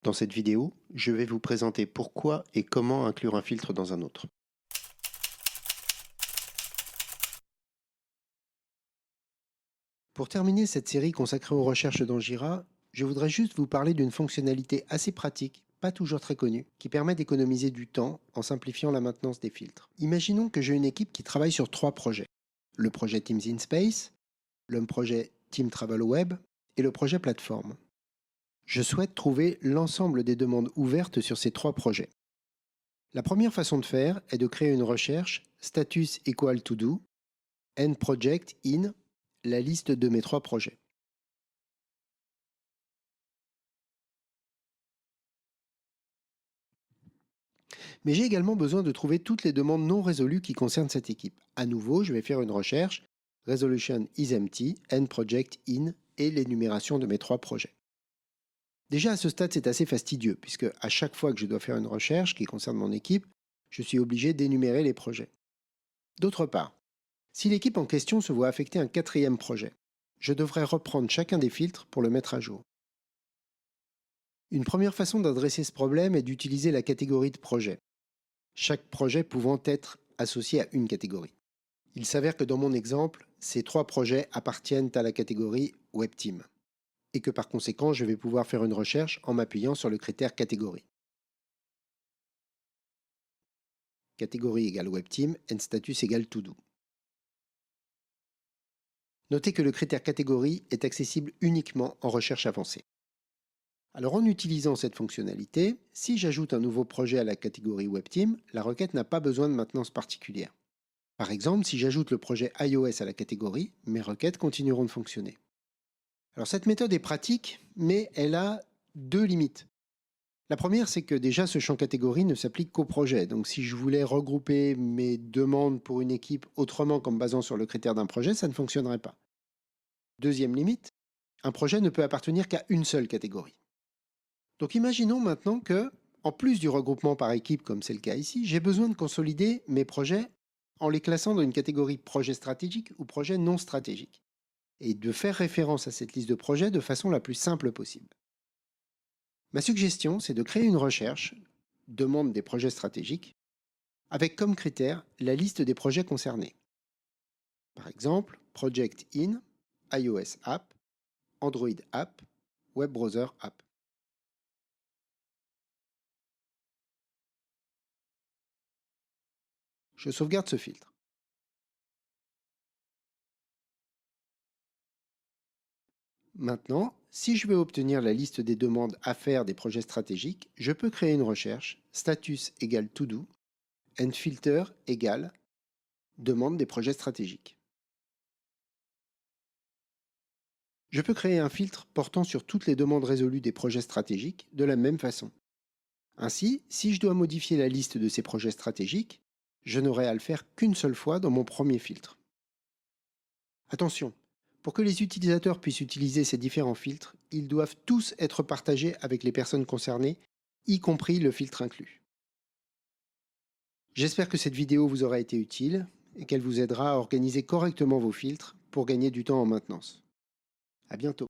Dans cette vidéo, je vais vous présenter pourquoi et comment inclure un filtre dans un autre. Pour terminer cette série consacrée aux recherches dans Jira, je voudrais juste vous parler d'une fonctionnalité assez pratique, pas toujours très connue, qui permet d'économiser du temps en simplifiant la maintenance des filtres. Imaginons que j'ai une équipe qui travaille sur 3 projets. Le projet Teams in Space, le projet Team Travel Web et le projet Plateforme. Je souhaite trouver l'ensemble des demandes ouvertes sur ces 3 projets. La première façon de faire est de créer une recherche status equal to do, end project in, la liste de mes 3 projets. Mais j'ai également besoin de trouver toutes les demandes non résolues qui concernent cette équipe. À nouveau, je vais faire une recherche resolution is empty, end project in et l'énumération de mes 3 projets. Déjà à ce stade, c'est assez fastidieux puisque à chaque fois que je dois faire une recherche qui concerne mon équipe, je suis obligé d'énumérer les projets. D'autre part, si l'équipe en question se voit affecter un 4e projet, je devrais reprendre chacun des filtres pour le mettre à jour. Une première façon d'adresser ce problème est d'utiliser la catégorie de projet, chaque projet pouvant être associé à une catégorie. Il s'avère que dans mon exemple, ces 3 projets appartiennent à la catégorie WebTeam, et que par conséquent, je vais pouvoir faire une recherche en m'appuyant sur le critère catégorie. Catégorie égale WebTeam, and status égale To-Do. Notez que le critère catégorie est accessible uniquement en recherche avancée. Alors en utilisant cette fonctionnalité, si j'ajoute un nouveau projet à la catégorie WebTeam, la requête n'a pas besoin de maintenance particulière. Par exemple, si j'ajoute le projet iOS à la catégorie, mes requêtes continueront de fonctionner. Alors cette méthode est pratique, mais elle a 2 limites. La première, c'est que déjà ce champ catégorie ne s'applique qu'au projet. Donc si je voulais regrouper mes demandes pour une équipe autrement qu'en me basant sur le critère d'un projet, ça ne fonctionnerait pas. Deuxième limite, un projet ne peut appartenir qu'à une seule catégorie. Donc imaginons maintenant que, en plus du regroupement par équipe comme c'est le cas ici, j'ai besoin de consolider mes projets en les classant dans une catégorie projet stratégique ou projet non stratégique, et de faire référence à cette liste de projets de façon la plus simple possible. Ma suggestion, c'est de créer une recherche, demande des projets stratégiques, avec comme critère la liste des projets concernés. Par exemple, Project in, iOS App, Android App, Web Browser App. Je sauvegarde ce filtre. Maintenant, si je veux obtenir la liste des demandes à faire des projets stratégiques, je peux créer une recherche status égale to do, and filter égale demande des projets stratégiques. Je peux créer un filtre portant sur toutes les demandes résolues des projets stratégiques de la même façon. Ainsi, si je dois modifier la liste de ces projets stratégiques, je n'aurai à le faire qu'une seule fois dans mon premier filtre. Attention, pour que les utilisateurs puissent utiliser ces différents filtres, ils doivent tous être partagés avec les personnes concernées, y compris le filtre inclus. J'espère que cette vidéo vous aura été utile et qu'elle vous aidera à organiser correctement vos filtres pour gagner du temps en maintenance. À bientôt.